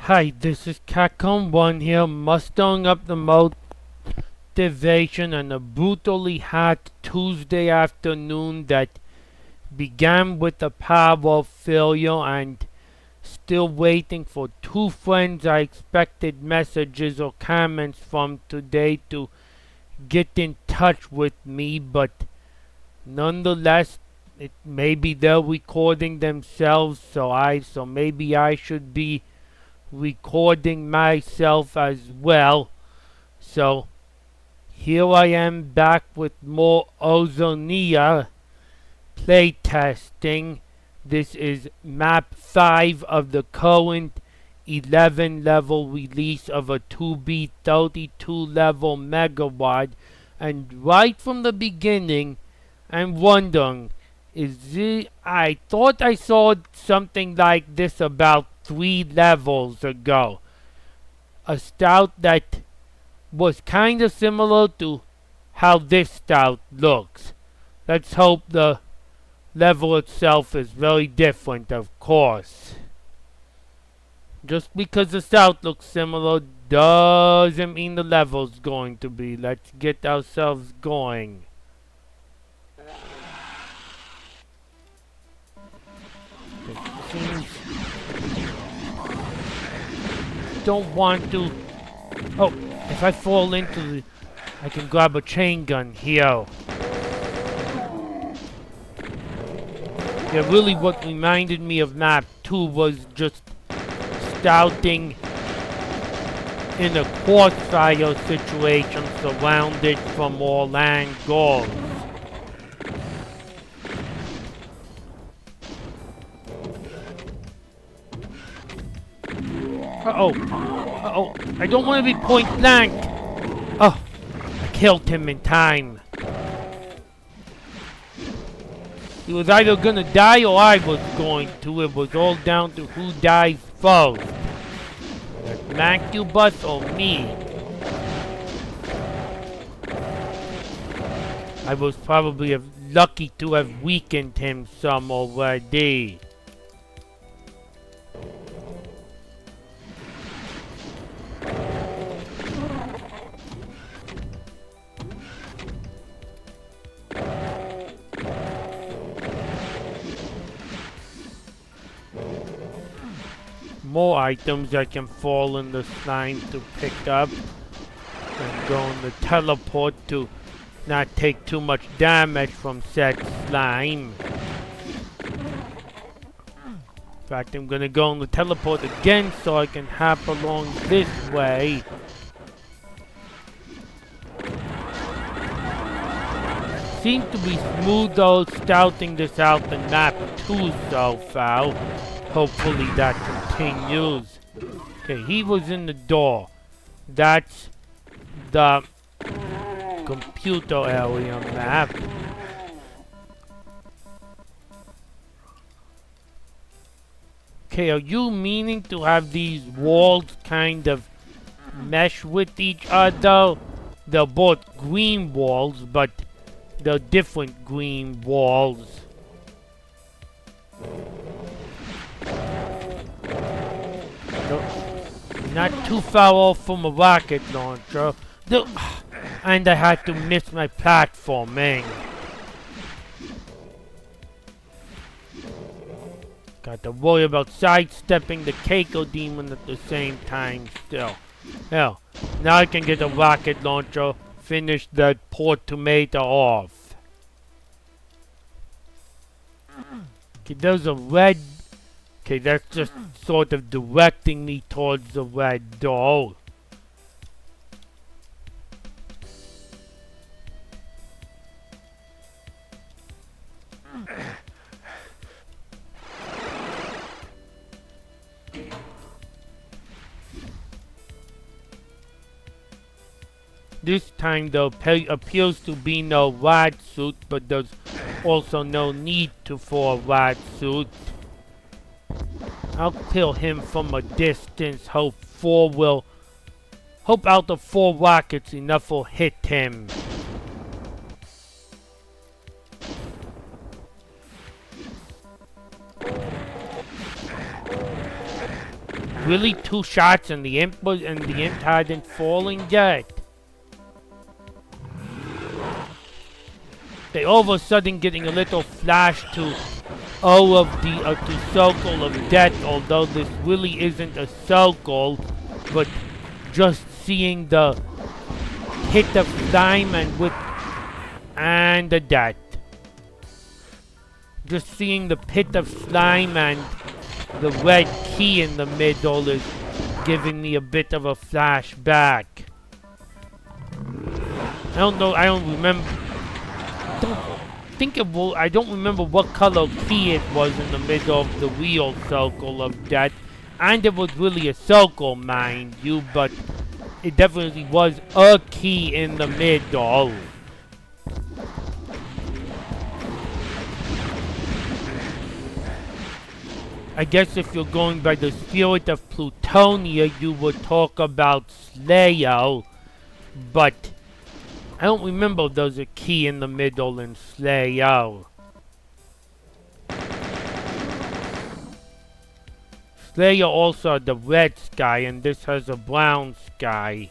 Hi, this is Catcom1 here, mustering up the motivation on a brutally hot Tuesday afternoon that began with a power failure and still waiting for two friends I expected messages or comments from today to get in touch with me, but nonetheless, maybe they're recording themselves, so maybe I should be recording myself as well. So here I am back with more Ozonia playtesting. This is Map 5 of the current 11 level release of a 2B 32 level megawatt, and right from the beginning I'm wondering, I thought I saw something like this about 3 levels ago. A stout that was kind of similar to how this stout looks. Let's hope the level itself is very different, of course. Just because the stout looks similar doesn't mean the level's going to be. Let's get ourselves going. Don't want to. Oh, if I fall into the, I can grab a chain gun here. Yeah, really what reminded me of map 2 was just stouting in a crossfire situation surrounded from all angles. Uh-oh, I don't want to be point blank. Oh, I killed him in time. He was either gonna die or I was going to. It was all down to who dies first. That Macubus or me. I was probably lucky to have weakened him some already. More items I can fall in the slime to pick up. And go in the teleport to not take too much damage from said slime. In fact, I'm gonna go in the teleport again so I can hop along this way. Seems to be smoother stouting this out than map 2 so far. Hopefully that continues. Okay, he was in the door. That's the computer area map. Okay, are you meaning to have these walls kind of mesh with each other? They're both green walls, but they're different green walls. Not too far off from a rocket launcher. And I had to miss my platforming. Got to worry about sidestepping the Keiko demon at the same time still. Hell, now I can get a rocket launcher, finish that poor tomato off. Okay, there's a red. Okay, that's just sort of directing me towards the red door. This time there appears to be no rat suit, but there's also no need for a rat suit. I'll kill him from a distance, hope out of 4 rockets enough will hit him. really 2 shots and the imp hadn't fallen yet. They all of a sudden getting a little flash to all of the to circle of death, although this really isn't a circle, but just seeing the hit of slime and the death. Just seeing the pit of slime and the red key in the middle is giving me a bit of a flashback. I don't know, I don't remember. I don't remember what color key it was in the middle of the real circle of death. And it was really a circle, mind you, but it definitely was a key in the middle. I guess if you're going by the spirit of Plutonia, you would talk about Slayer, but I don't remember there's a key in the middle in Slayer. Slayer also had the red sky, and this has a brown sky.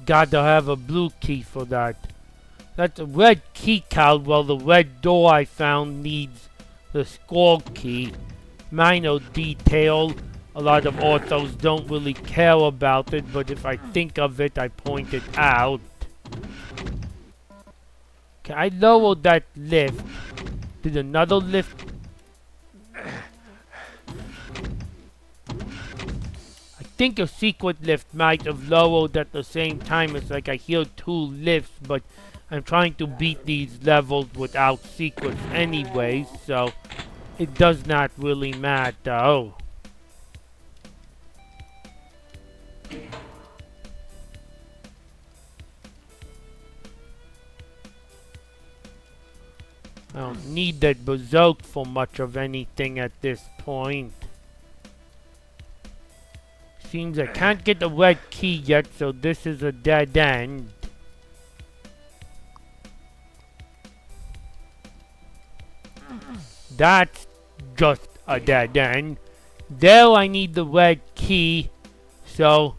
Gotta have a blue key for that. That's a red key card, while the red door I found needs the skull key. Minor detail. A lot of authors don't really care about it, but if I think of it, I point it out. Okay, I lowered that lift. Did another lift? I think a secret lift might have lowered at the same time. It's like I hear 2 lifts, but I'm trying to beat these levels without secrets anyways, so it does not really matter. Oh. I don't need that berserk for much of anything at this point. Seems I can't get the red key yet, so this is a dead end. That's just a dead end. There I need the red key, so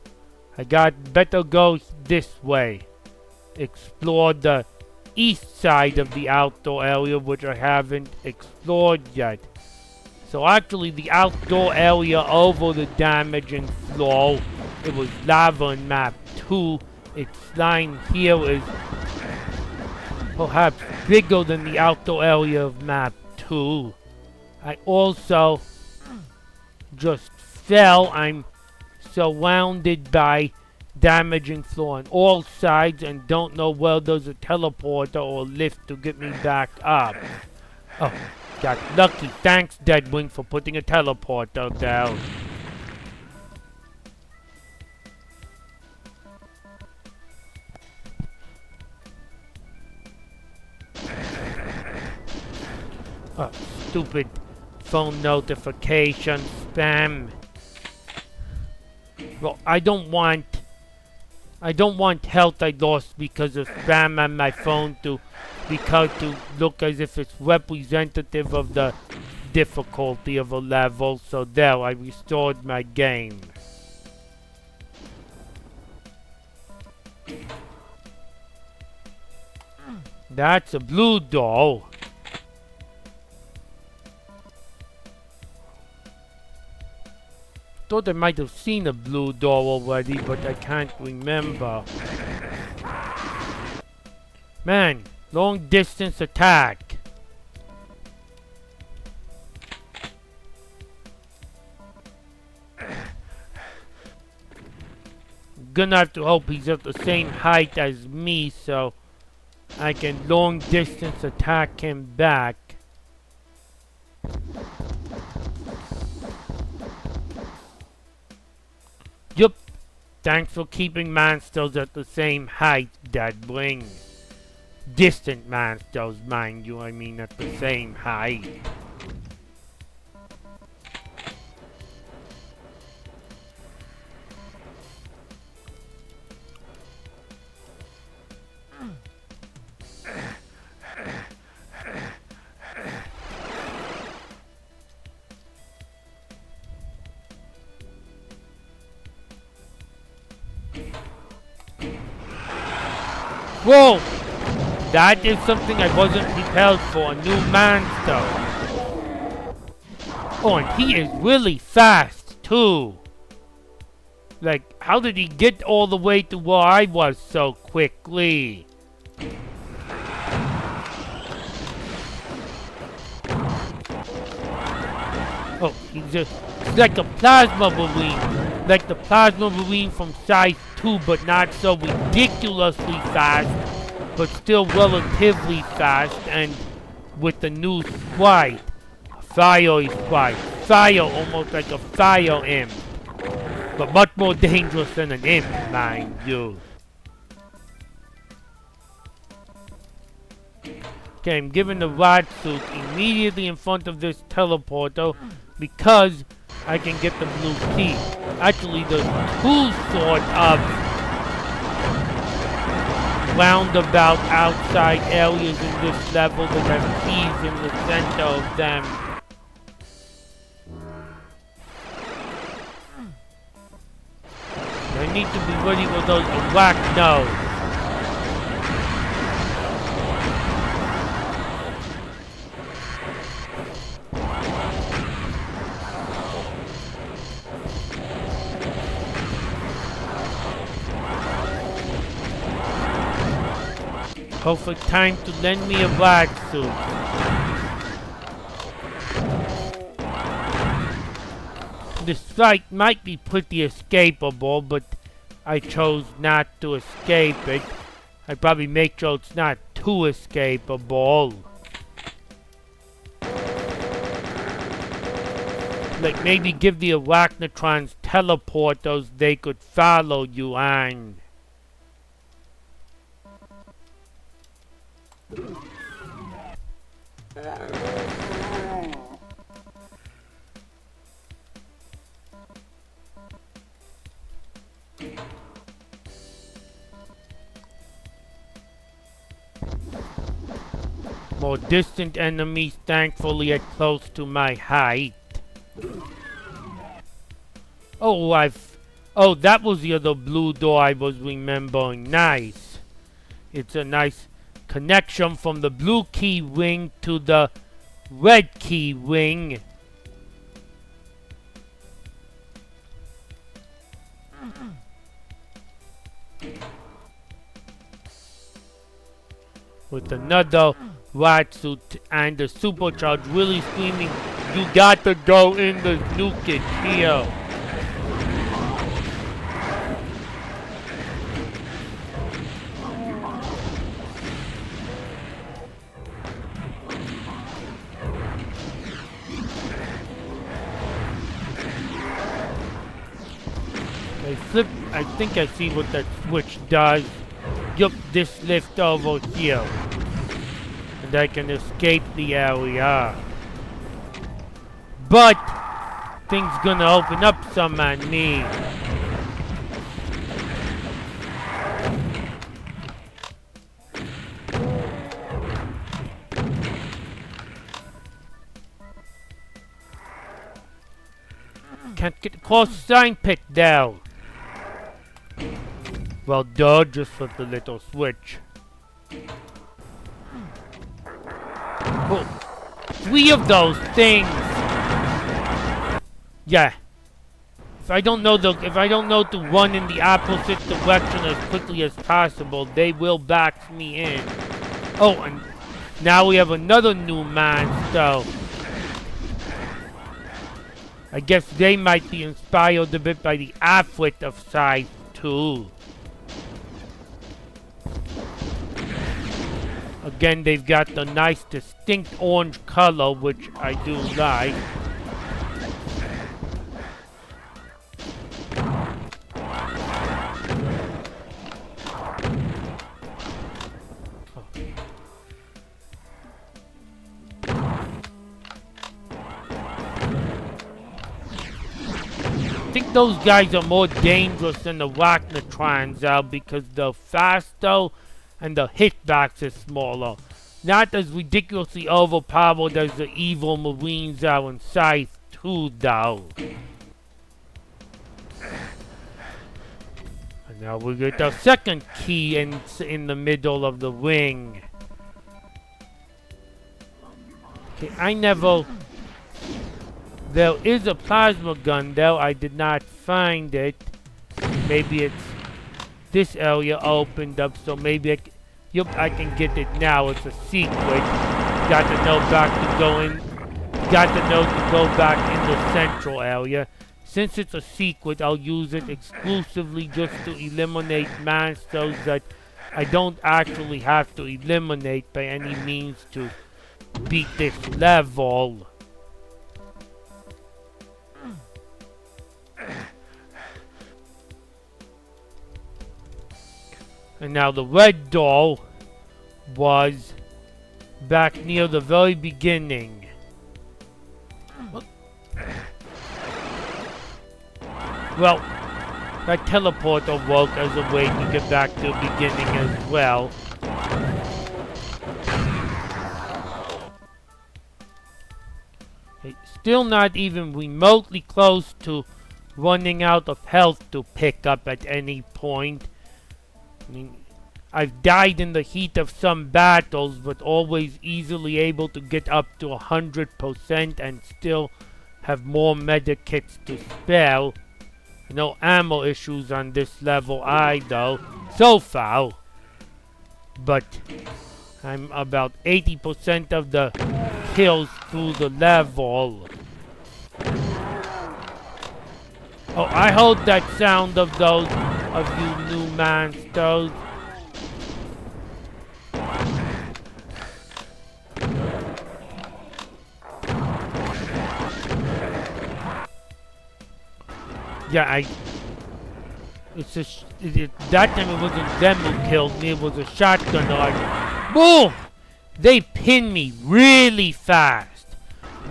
I better go this way. Explore the east side of the outdoor area, which I haven't explored yet. So actually the outdoor area over the damaging floor, it was lava in map 2. Its line here is perhaps bigger than the outdoor area of map 2. I also just fell. I'm surrounded by damaging floor on all sides and don't know where there's a teleporter or lift to get me back up. Oh, got lucky. Thanks, Deadwing, for putting a teleporter down. Oh, stupid phone notification spam. Well, I don't want health I lost because of spam on my phone to look as if it's representative of the difficulty of a level. So there, I restored my game. That's a blue door. Thought I might have seen a blue door already, but I can't remember. Man, long distance attack. Gonna have to hope he's at the same height as me so I can long distance attack him back. Yup. Thanks for keeping monsters at the same height, Deadwing. Distant monsters, mind you, I mean at the same height. Whoa! That is something I wasn't prepared for. A new monster. Oh, and he is really fast, too. Like, how did he get all the way to where I was so quickly? Oh, he's like a plasma marine. Like the plasma marine from size 2, but not so ridiculously fast, but still relatively fast, and with the new sprite. Fire sprite. Fire, almost like a fire imp. But much more dangerous than an imp, mind you. Okay, I'm given the rod suit immediately in front of this teleporter because I can get the blue key. Actually, there's two sort of roundabout outside areas in this level that have keys in the center of them. I need to be ready for those arachnos. Perfect time to lend me a black suit. This fight might be pretty escapable, but I chose not to escape it. I'd probably make sure it's not too escapable. Like maybe give the Arachnotrons teleporters they could follow you on. More distant enemies, thankfully at close to my height. Oh, that was the other blue door I was remembering. Nice. It's a nice connection from the blue key ring to the red key ring. With another rat suit and the supercharge really screaming, you got to go in the nuke it here. I think I see what that switch does. Yup, this lift over here. And I can escape the area. But things gonna open up some on me. Can't get across the sign pit down. Well, duh, just for the little switch. Oh, 3 of those things. Yeah. If I don't know to run in the opposite direction as quickly as possible, they will back me in. Oh, and now we have another new monster. I guess they might be inspired a bit by the outfit of size 2. Again, they've got the nice distinct orange color, which I do like. I think those guys are more dangerous than the Arachnotrons are because they're faster and the hitbox is smaller. Not as ridiculously overpowered as the evil Marines are in size 2 though. And now we get the second key in the middle of the ring. Okay, I never... There is a plasma gun though, I did not find it. Maybe it's... This area opened up, so maybe I can get it now. It's a secret. Got to know back to go in. Got to know to go back in the central area. Since it's a secret, I'll use it exclusively just to eliminate monsters that I don't actually have to eliminate by any means to beat this level. And now the red doll was back near the very beginning. Well, that teleporter worked as a way to get back to the beginning as well. It's still not even remotely close to running out of health to pick up at any point. I mean, I've died in the heat of some battles, but always easily able to get up to 100% and still have more medikits to spare. No ammo issues on this level either, so far. But I'm about 80% of the kills through the level. Oh, I heard that sound of those of you new monsters. Yeah, that time it wasn't them who killed me, it was a shotgun. Like, boom! They pin me really fast.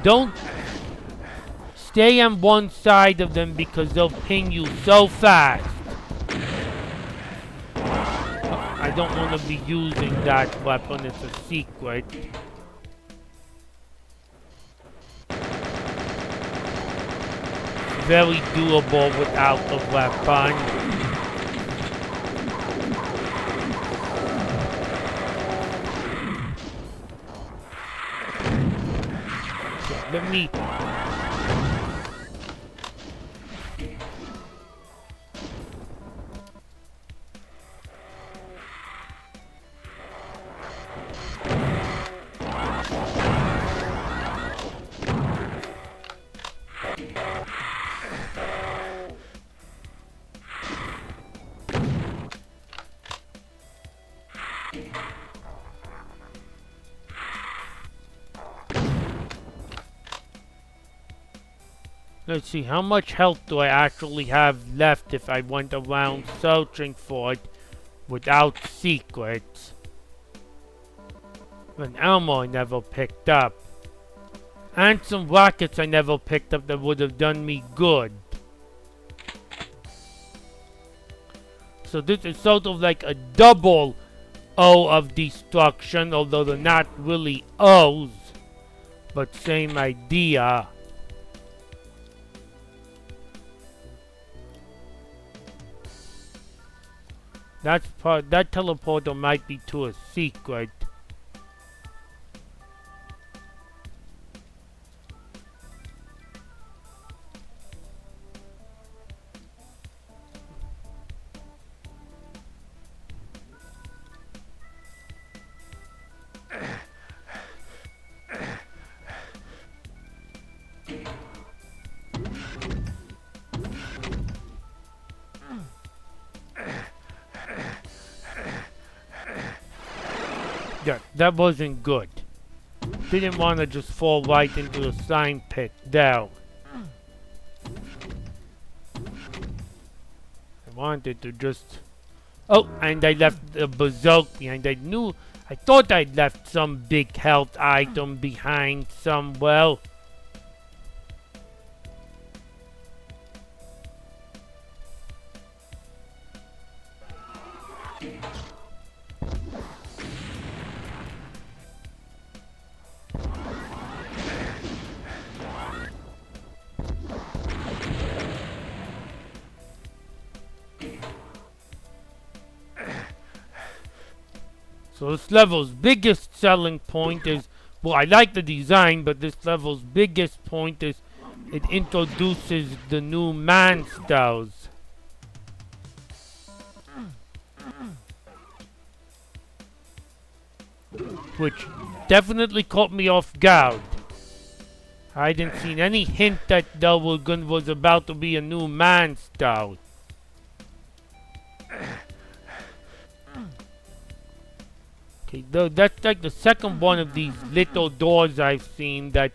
Don't stay on one side of them because they'll ping you so fast. I don't want to be using that weapon, it's a secret. Very doable without the weapon. So let me... Let's see, how much health do I actually have left if I went around searching for it without secrets? An ammo I never picked up. And some rockets I never picked up that would have done me good. So this is sort of like a double O of destruction, although they're not really O's, but same idea. That teleporter might be to a secret. Yeah, that wasn't good. Didn't want to just fall right into the slime pit. Down. I wanted to just... Oh, and I left the berserk behind. I thought I'd left some big health item behind somewhere. So this level's biggest selling point is, well, I like the design, but this level's biggest point is it introduces the new man styles. Which definitely caught me off guard. I didn't see any hint that there was about to be a new man style. Okay, that's like the second one of these little doors I've seen that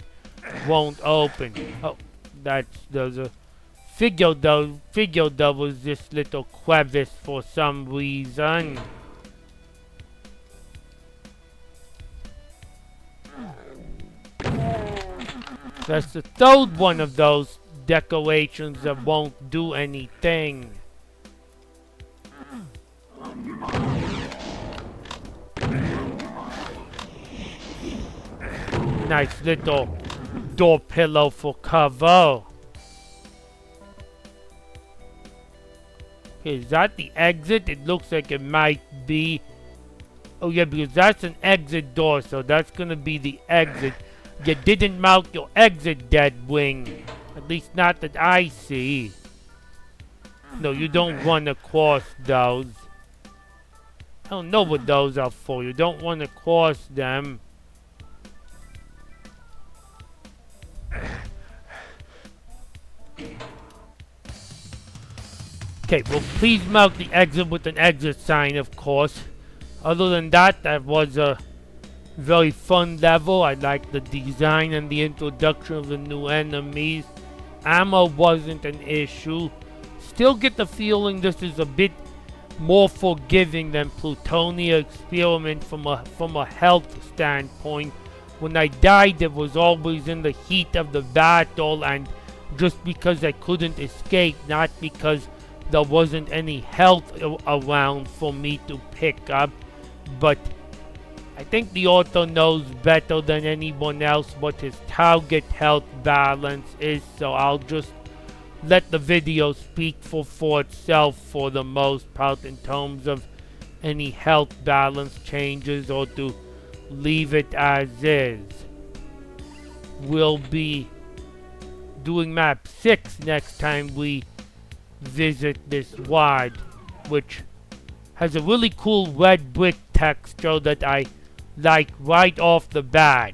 won't open. Oh, there's a figured there was this little crevice for some reason. That's the third one of those decorations that won't do anything. Nice little door pillow for cover. Okay, is that the exit? It looks like it might be. Oh yeah, because that's an exit door, so that's gonna be the exit. You didn't mark your exit, Deadwing. At least not that I see. No, you don't run across those. I don't know what those are for. You don't run across them. Okay, well, please mark the exit with an exit sign, of course. Other than that, that was a very fun level. I like the design and the introduction of the new enemies. Ammo wasn't an issue. Still get the feeling this is a bit more forgiving than Plutonia Experiment from a health standpoint. When I died, it was always in the heat of the battle and just because I couldn't escape, not because there wasn't any health around for me to pick up. But I think the author knows better than anyone else what his target health balance is, so I'll just let the video speak for itself for the most part in terms of any health balance changes or to leave it as is. We'll be doing map 6 next time we visit this wad, which has a really cool red brick texture that I like right off the bat.